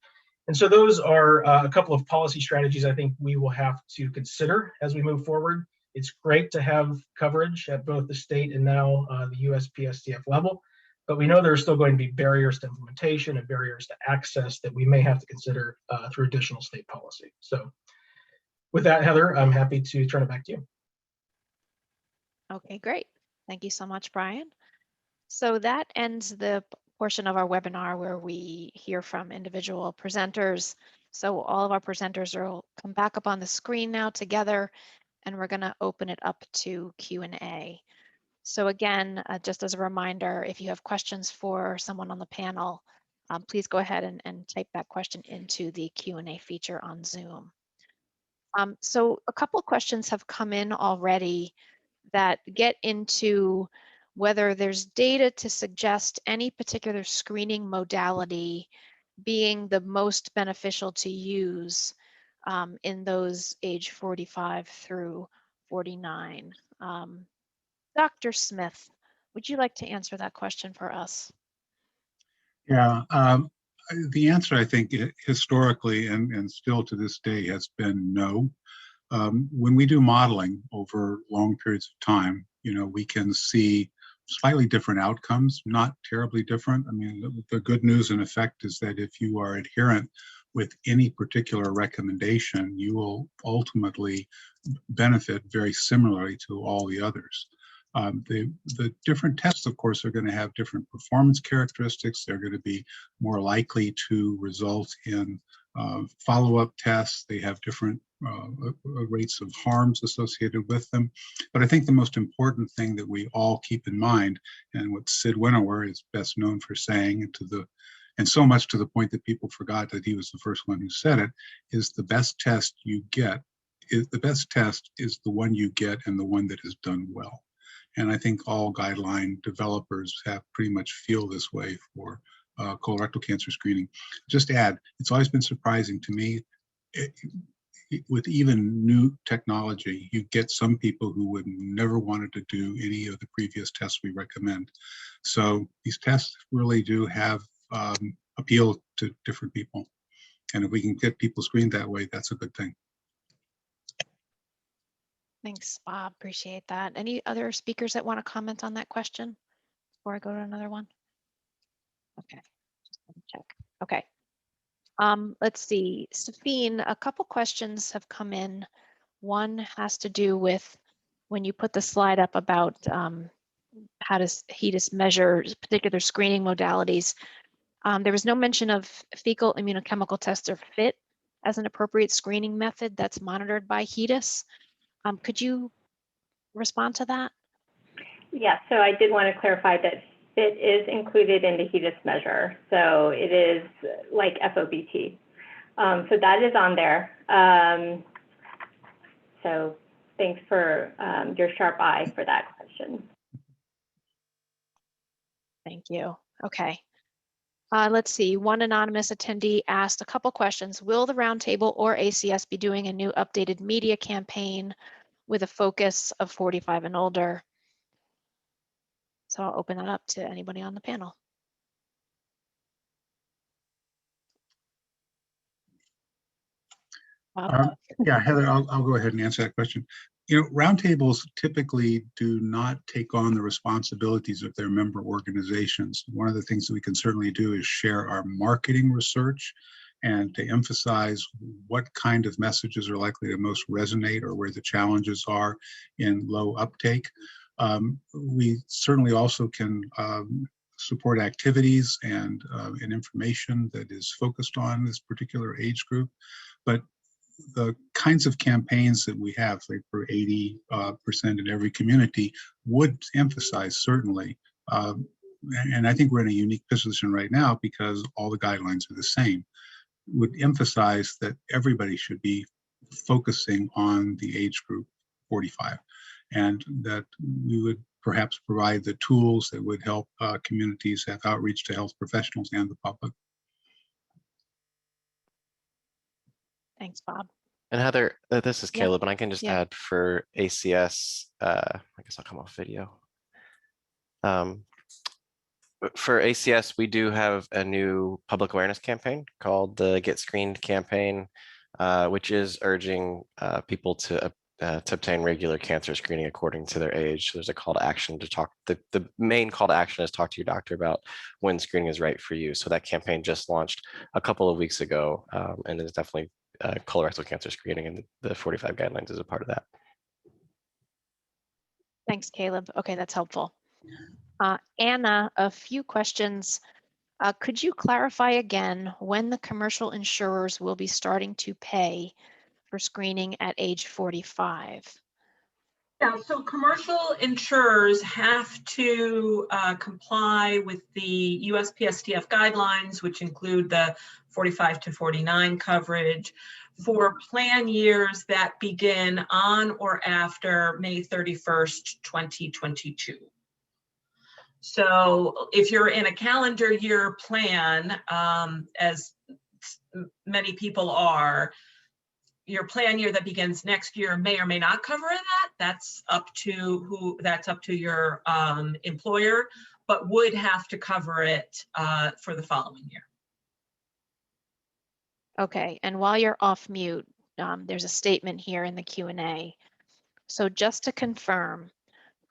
And so those are a couple of policy strategies I think we will have to consider as we move forward. It's great to have coverage at both the state and now the USPSTF level, but we know there are still going to be barriers to implementation and barriers to access that we may have to consider through additional state policy. So with that, Heather, I'm happy to turn it back to you. Okay, great. Thank you so much, Brian. So that ends the portion of our webinar where we hear from individual presenters. So all of our presenters will come back up on the screen now together, and we're going to open it up to Q&A. So again, just as a reminder, if you have questions for someone on the panel, please go ahead and type that question into the Q&A feature on Zoom. So a couple of questions have come in already that get into whether there's data to suggest any particular screening modality being the most beneficial to use in those age 45 through 49. Dr. Smith, would you like to answer that question for us? Yeah, the answer, I think, historically and still to this day has been no. When we do modeling over long periods of time, we can see slightly different outcomes, not terribly different. I mean, the good news in effect is that if you are adherent with any particular recommendation, you will ultimately benefit very similarly to all the others. The different tests, of course, are going to have different performance characteristics. They're going to be more likely to result in follow-up tests. They have different rates of harms associated with them. But I think the most important thing that we all keep in mind, and what Sid Winnower is best known for saying, and so much to the point that people forgot that he was the first one who said it, is the best test you get. The best test is the one you get and the one that is done well. And I think all guideline developers have pretty much feel this way for colorectal cancer screening. Just to add, it's always been surprising to me, with even new technology, you get some people who would never wanted to do any of the previous tests we recommend. So these tests really do have appeal to different people. And if we can get people screened that way, that's a good thing. Thanks, Bob. Appreciate that. Any other speakers that want to comment on that question before I go to another one? Okay, just let me check. Okay. Let's see, Safine, a couple questions have come in. One has to do with when you put the slide up about how does HEDIS measure particular screening modalities. There was no mention of fecal immunochemical tests or FIT as an appropriate screening method that's monitored by HEDIS. Could you respond to that? Yeah, so I did want to clarify that FIT is included in the HEDIS measure. So it is like FOBT. So that is on there. So thanks for your sharp eye for that question. Thank you. Okay. Let's see, one anonymous attendee asked a couple questions. Will the roundtable or ACS be doing a new updated media campaign with a focus of 45 and older? So I'll open that up to anybody on the panel. Yeah, Heather, I'll go ahead and answer that question. Roundtables typically do not take on the responsibilities of their member organizations. One of the things that we can certainly do is share our marketing research and to emphasize what kind of messages are likely to most resonate or where the challenges are in low uptake. We certainly also can support activities and information that is focused on this particular age group. But the kinds of campaigns that we have, like for 80% in every community, would emphasize certainly, and I think we're in a unique position right now because all the guidelines are the same, would emphasize that everybody should be focusing on the age group 45, and that we would perhaps provide the tools that would help communities have outreach to health professionals and the public. Thanks, Bob. And Heather, this is Caleb, and I can just Yeah. add for ACS, I guess I'll come off video. For ACS, we do have a new public awareness campaign called the Get Screened campaign, which is urging people to obtain regular cancer screening according to their age. So there's a call to action to talk. The main call to action is talk to your doctor about when screening is right for you. So that campaign just launched a couple of weeks ago, and is definitely colorectal cancer screening, and the 45 guidelines is a part of that. Thanks, Caleb. Okay, that's helpful. Anna, a few questions. Could you clarify again when the commercial insurers will be starting to pay for screening at age 45? Yeah, so commercial insurers have to comply with the USPSTF guidelines, which include the 45 to 49 coverage for plan years that begin on or after May 31st, 2022. So if you're in a calendar year plan, as many people are, your plan year that begins next year may or may not cover that. That's up to your employer, but would have to cover it for the following year. Okay, and while you're off mute, there's a statement here in the Q&A. So just to confirm,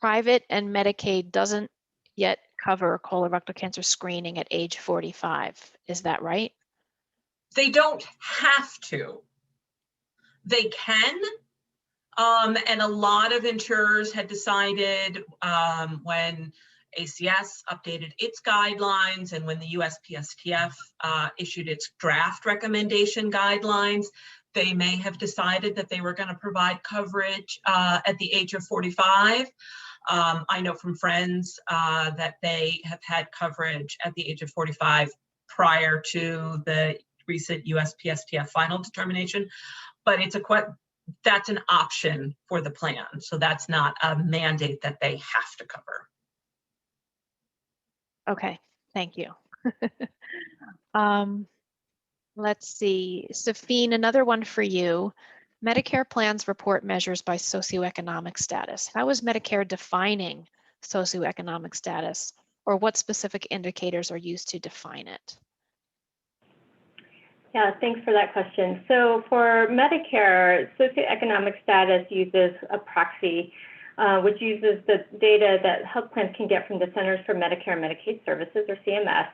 private and Medicaid doesn't yet cover colorectal cancer screening at age 45. Is that right? They don't have to. They can, and a lot of insurers had decided when ACS updated its guidelines and when the USPSTF issued its draft recommendation guidelines, they may have decided that they were going to provide coverage at the age of 45. I know from friends that they have had coverage at the age of 45 prior to the recent USPSTF final determination, but that's an option for the plan. So that's not a mandate that they have to cover. Okay, thank you. Let's see, Safine, another one for you. Medicare plans report measures by socioeconomic status. How is Medicare defining socioeconomic status, or what specific indicators are used to define it? Yeah, thanks for that question. So for Medicare, socioeconomic status uses a proxy, which uses the data that health plans can get from the Centers for Medicare and Medicaid Services, or CMS,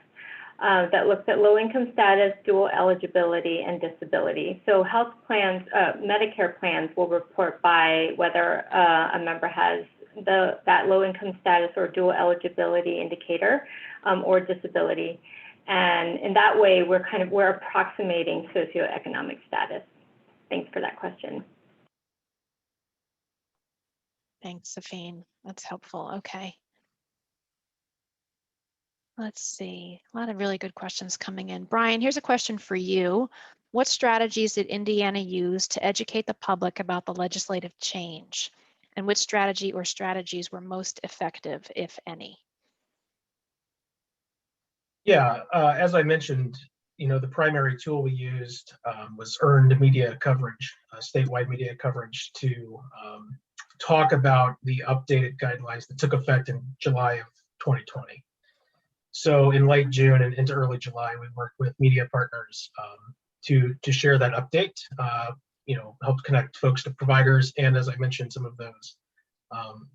that looks at low-income status, dual eligibility, and disability. So health plans, Medicare plans will report by whether a member has that low-income status or dual eligibility indicator or disability. And in that way, we're approximating socioeconomic status. Thanks for that question. Thanks, Safine. That's helpful. Okay. Let's see, a lot of really good questions coming in. Brian, here's a question for you. What strategies did Indiana use to educate the public about the legislative change? And which strategy or strategies were most effective, if any? Yeah, as I mentioned, the primary tool we used was earned media coverage, statewide media coverage, to talk about the updated guidelines that took effect in July of 2020. So in late June and into early July, we worked with media partners to share that update, help connect folks to providers, and as I mentioned, some of those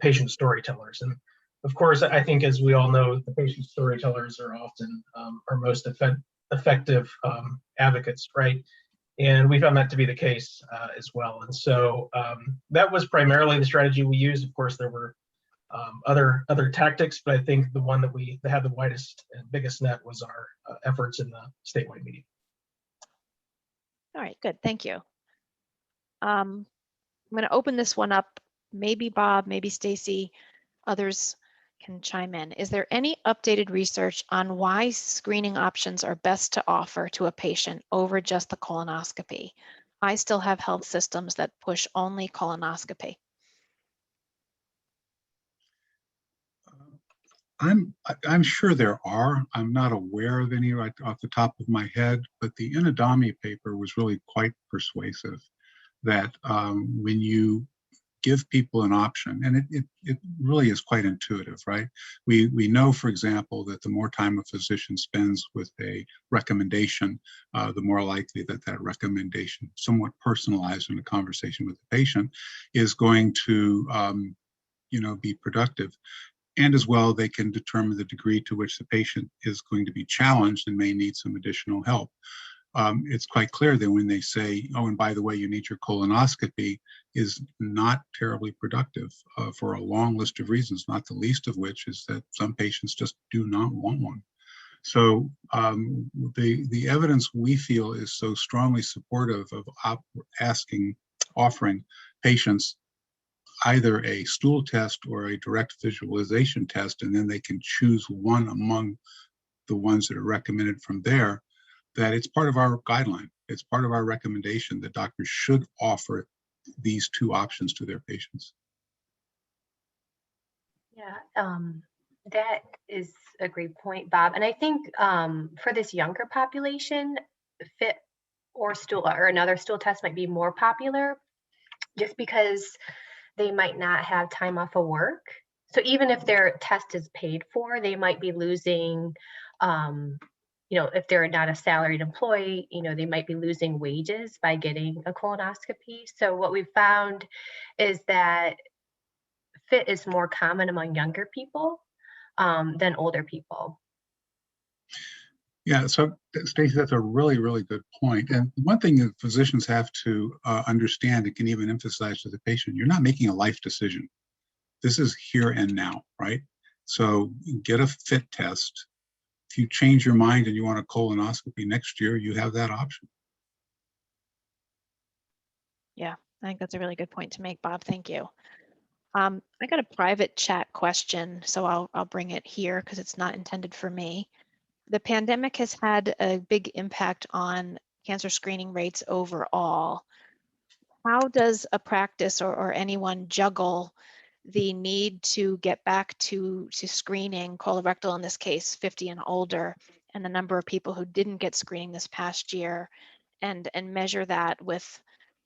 patient storytellers. And of course, I think, as we all know, the patient storytellers are often our most effective advocates, right? And we found that to be the case as well. And so that was primarily the strategy we used. Of course, there were other tactics, but I think the one that had the widest and biggest net was our efforts in the statewide media. All right, good, thank you. I'm going to open this one up. Maybe Bob, maybe Stacy, others can chime in. Is there any updated research on why screening options are best to offer to a patient over just the colonoscopy? I still have health systems that push only colonoscopy. I'm sure there are. I'm not aware of any right off the top of my head, but the Inadami paper was really quite persuasive that when you give people an option, and it really is quite intuitive, right? We know, for example, that the more time a physician spends with a recommendation, the more likely that recommendation, somewhat personalized in a conversation with the patient, is going to be productive. And as well, they can determine the degree to which the patient is going to be challenged and may need some additional help. It's quite clear that when they say, oh, and by the way, you need your colonoscopy, is not terribly productive for a long list of reasons, not the least of which is that some patients just do not want one. So the evidence we feel is so strongly supportive of offering patients either a stool test or a direct visualization test, and then they can choose one among the ones that are recommended from there, that it's part of our guideline. It's part of our recommendation that doctors should offer these two options to their patients. Yeah, that is a great point, Bob. And I think for this younger population, FIT or stool or another stool test might be more popular just because they might not have time off of work. So even if their test is paid for, they might be losing, if they're not a salaried employee, they might be losing wages by getting a colonoscopy. So what we've found is that FIT is more common among younger people than older people. Yeah, so Stacey, that's a really, really good point. And one thing that physicians have to understand and can even emphasize to the patient, you're not making a life decision. This is here and now, right? So get a FIT test. If you change your mind and you want a colonoscopy next year, you have that option. Yeah, I think that's a really good point to make, Bob. Thank you. I got a private chat question, so I'll bring it here because it's not intended for me. The pandemic has had a big impact on cancer screening rates overall. How does a practice or anyone juggle the need to get back to screening, colorectal in this case, 50 and older, and the number of people who didn't get screening this past year, and measure that with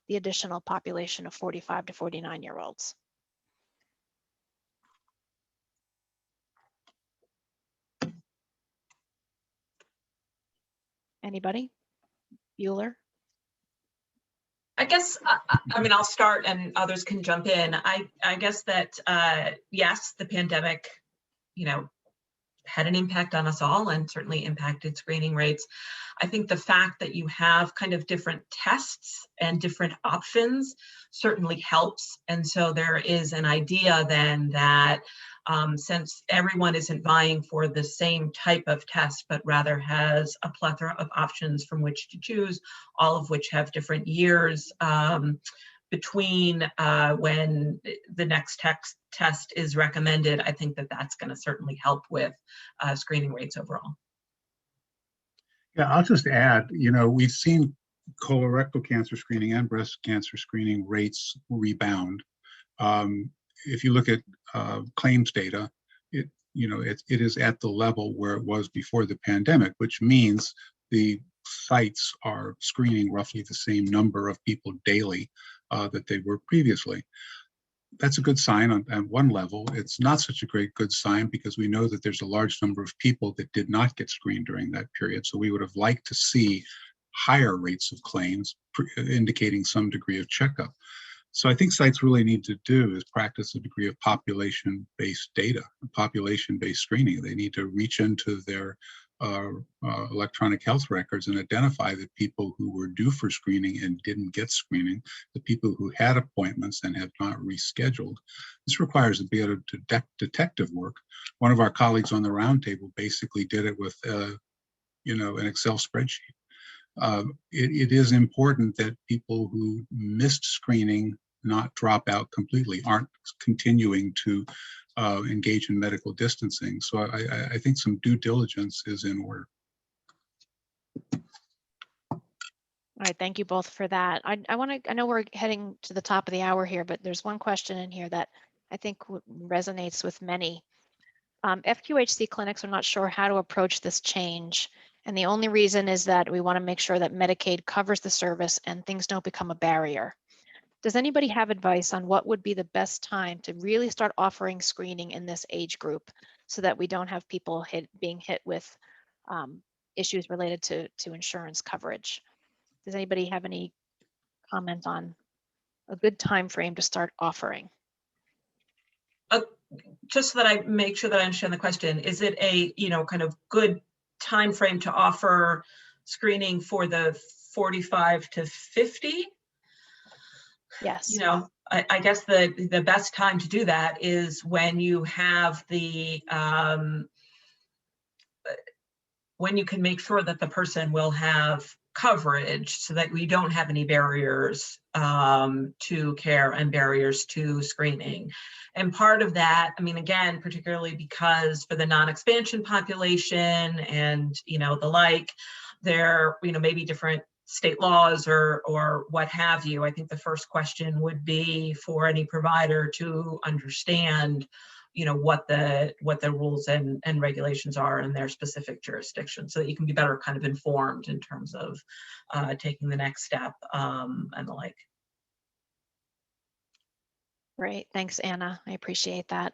the additional population of 45 to 49-year-olds? Anybody? Bueller? I guess, I mean, I'll start and others can jump in. I guess that, yes, the pandemic, had an impact on us all and certainly impacted screening rates. I think the fact that you have kind of different tests and different options certainly helps. And so there is an idea then that since everyone isn't vying for the same type of test, but rather has a plethora of options from which to choose, all of which have different years between when the next test is recommended, I think that that's going to certainly help with screening rates overall. Yeah, I'll just add, we've seen colorectal cancer screening and breast cancer screening rates rebound. If you look at claims data, it is at the level where it was before the pandemic, which means the sites are screening roughly the same number of people daily that they were previously. That's a good sign on one level. It's not such a good sign because we know that there's a large number of people that did not get screened during that period. So we would have liked to see higher rates of claims indicating some degree of checkup. So I think sites really need to do is practice a degree of population-based data, population-based screening. They need to reach into their electronic health records and identify the people who were due for screening and didn't get screening, the people who had appointments and have not rescheduled. This requires a bit of detective work. One of our colleagues on the roundtable basically did it with an Excel spreadsheet. It is important that people who missed screening not drop out completely, aren't continuing to engage in medical distancing. So I think some due diligence is in order. All right, thank you both for that. I know we're heading to the top of the hour here, but there's one question in here that I think resonates with many. FQHC clinics are not sure how to approach this change. And the only reason is that we want to make sure that Medicaid covers the service and things don't become a barrier. Does anybody have advice on what would be the best time to really start offering screening in this age group so that we don't have people being hit with issues related to insurance coverage? Does anybody have any comment on a good time frame to start offering? Just so that I make sure that I understand the question, is it a kind of good time frame to offer screening for the 45 to 50? Yes. I guess the best time to do that is when you have when you can make sure that the person will have coverage so that we don't have any barriers to care and barriers to screening. And part of that, I mean, again, particularly because for the non-expansion population and, the like, there, maybe different state laws or what have you. I think the first question would be for any provider to understand, what the rules and regulations are in their specific jurisdiction, so that you can be better kind of informed in terms of taking the next step and the like. Great, thanks, Anna. I appreciate that.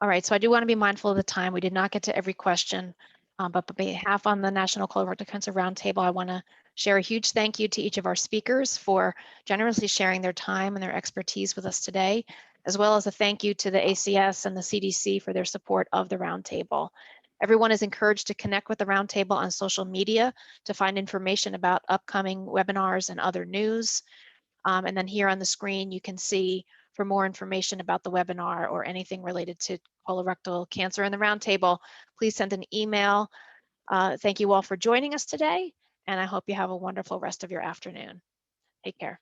All right, so I do want to be mindful of the time. We did not get to every question, but on behalf on the National Colorectal Cancer Roundtable, I want to share a huge thank you to each of our speakers for generously sharing their time and their expertise with us today, as well as a thank you to the ACS and the CDC for their support of the Roundtable. Everyone is encouraged to connect with the Roundtable on social media to find information about upcoming webinars and other news. And then here on the screen, you can see for more information about the webinar or anything related to colorectal cancer in the Roundtable, please send an email. Thank you all for joining us today, and I hope you have a wonderful rest of your afternoon. Take care.